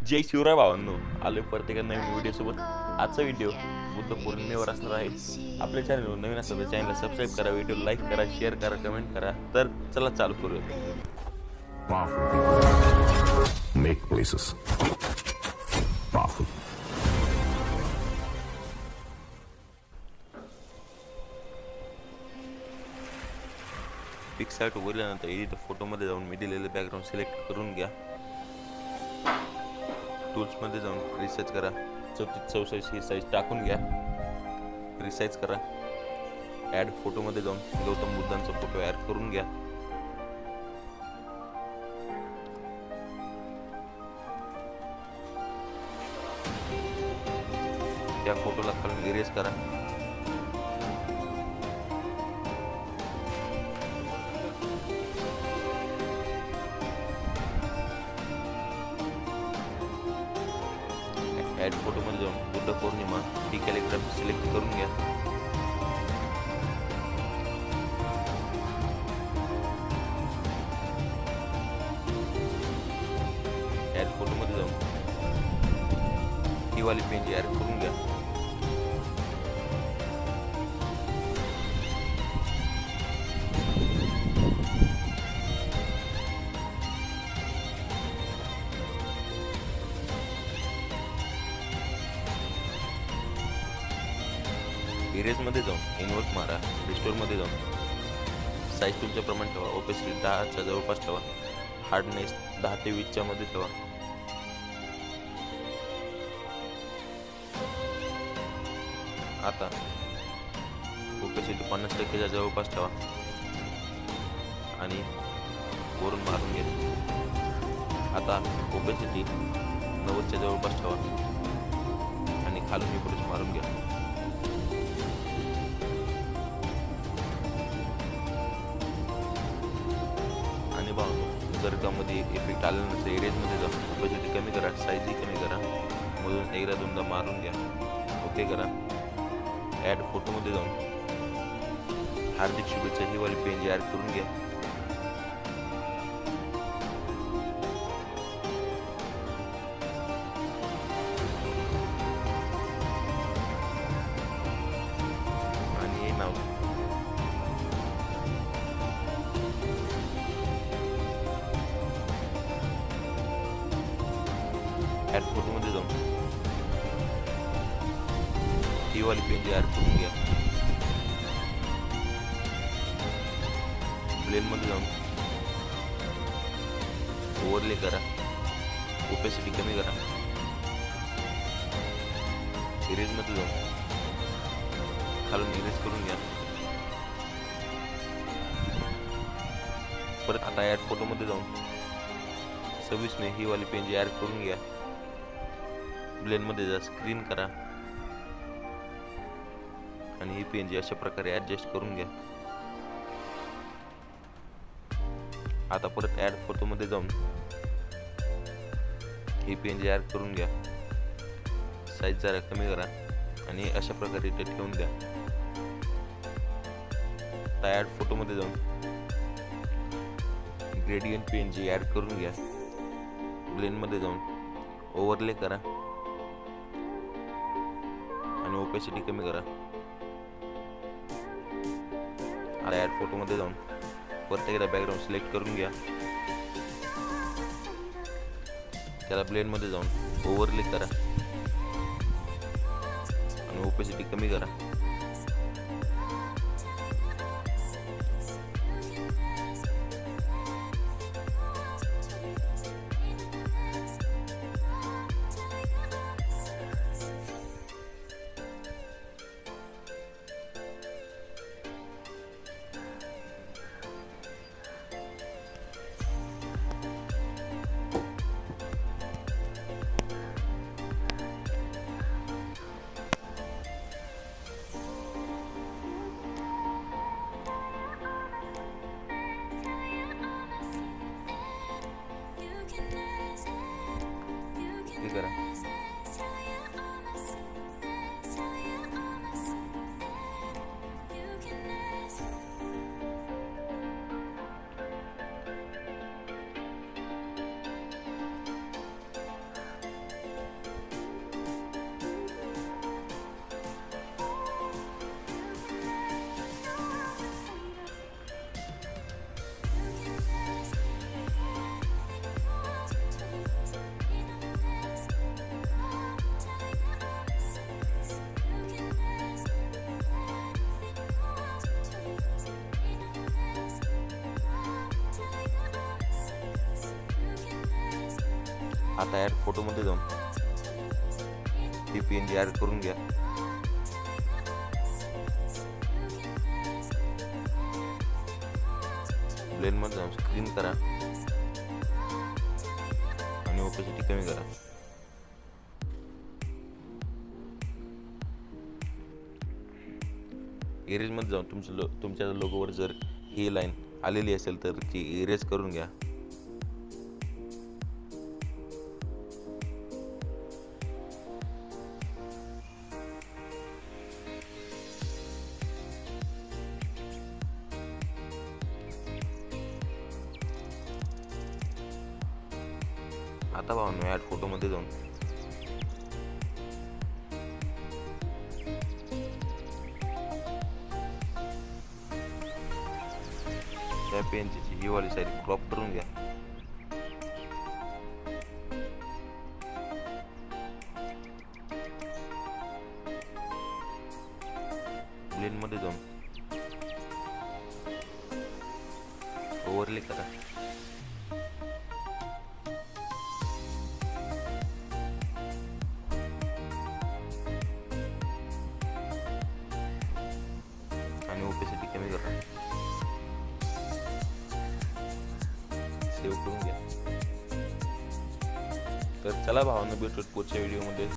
जय शिवराय भावांनो, आलोय परत एका नवीन व्हिडिओसोबत. आजचा व्हिडिओ बुद्ध पौर्णिमेवर असणार आहे. आपल्या चॅनलवर नवीन असेल तर चॅनलला सबस्क्राईब करा, व्हिडिओ लाईक करा, शेअर करा, कमेंट करा. तर चला चालू करूया. Powerful people make places powerful. PicsArt उघडल्यानंतर इथं फोटोमध्ये जाऊन मी दिलेले बॅकग्राऊंड सिलेक्ट करून घ्या. टूल्समध्ये जाऊन रिसाईज करा. 34-64 ही साईज टाकून घ्या. रिसाईज करा. ॲड फोटोमध्ये जाऊन गौतम बुद्धांचा फोटो ॲड करून घ्या. त्या फोटोला खालून इरेज करा. ॲड फोटोमध्ये जाऊन बुद्ध पौर्णिमा ही कॅलिग्राफी सिलेक्ट करून घ्या. ॲड फोटोमध्ये जाऊन ही वाली पेन ॲड करून घ्या. इरेजमध्ये जाऊन इन्व्हर्ट मारा. रिस्टोरमध्ये जाऊन साईज तुमच्याप्रमाणे ठेवा. ओपेसिटी 10च्या जवळपास ठेवा. हार्डनेस 10 ते 20च्या मध्ये ठेवा. आता ओपेसिटी 50%च्या जवळपास ठेवा आणि वरून मारून घ्या. आता ओपेसिटी 90च्या जवळपास ठेवा आणि खालून पुढे मारून घ्या. आणि भावनो जर का मध्ये इफेक्ट आला नसेल, एरियाजमध्ये जा. ओपेसिटी कमी करा, साईजही कमी करा. मधून एकदा दोनदा मारून घ्या. ओके करा. ॲड फोटोमध्ये जाऊन हार्दिक शुभेच्छा ही वाली पेन ॲड करून घ्या. आणि हे नाव ॲड फोटोमध्ये जाऊन ही वाली पेन ॲड करून घ्या. प्लेनमध्ये जाऊन ओव्हरले करा. ओपेसिटी कमी करा. इरेजमध्ये जाऊन खालून इरेज करून घ्या. परत आता ॲड फोटोमध्ये जाऊन 26 ने ही वाली पेन ॲड करून घ्या. ब्लेंडमध्ये जा, स्क्रीन करा आणि ही पेन अशा प्रकारे ॲडजस्ट करून घ्या. आता परत ॲड फोटोमध्ये जाऊन ही पेन ॲड करून घ्या. साईज जरा कमी करा आणि अशा प्रकारे इथे ठेवून द्या. आता ॲड फोटोमध्ये जाऊन ग्रेडियंट पेन ॲड करून घ्या. ब्लेंडमध्ये जाऊन ओव्हरले करा आणि ओपेसिटी कमी करा. आता ॲड फोटोमध्ये जाऊन परत एकदा बॅकग्राऊंड सिलेक्ट करून घ्या. त्याला ब्लेंडमध्ये जाऊन ओव्हरले करा आणि ओपेसिटी कमी करा. करा. आता ॲड फोटोमध्ये जाऊन ही PNG ॲड करून घ्या. ब्लेंडमध्ये जाऊन स्क्रीन करा आणि ओपेसिटी कमी करा. इरेजमध्ये जाऊन तुमच्या लोगोवर जर ही लाईन आलेली असेल तर ती इरेज करून घ्या. आता भावांनो ॲड फोटोमध्ये जाऊन त्या पेनची ही वाली साईड क्रॉप करून घ्या. ब्लेंडमध्ये जाऊन ओव्हरले करा. आणि ओपेसिटी कमी करा. सेव्ह करून घ्या. तर चला भावांनो, भेटूत पुढच्या व्हिडिओमध्ये.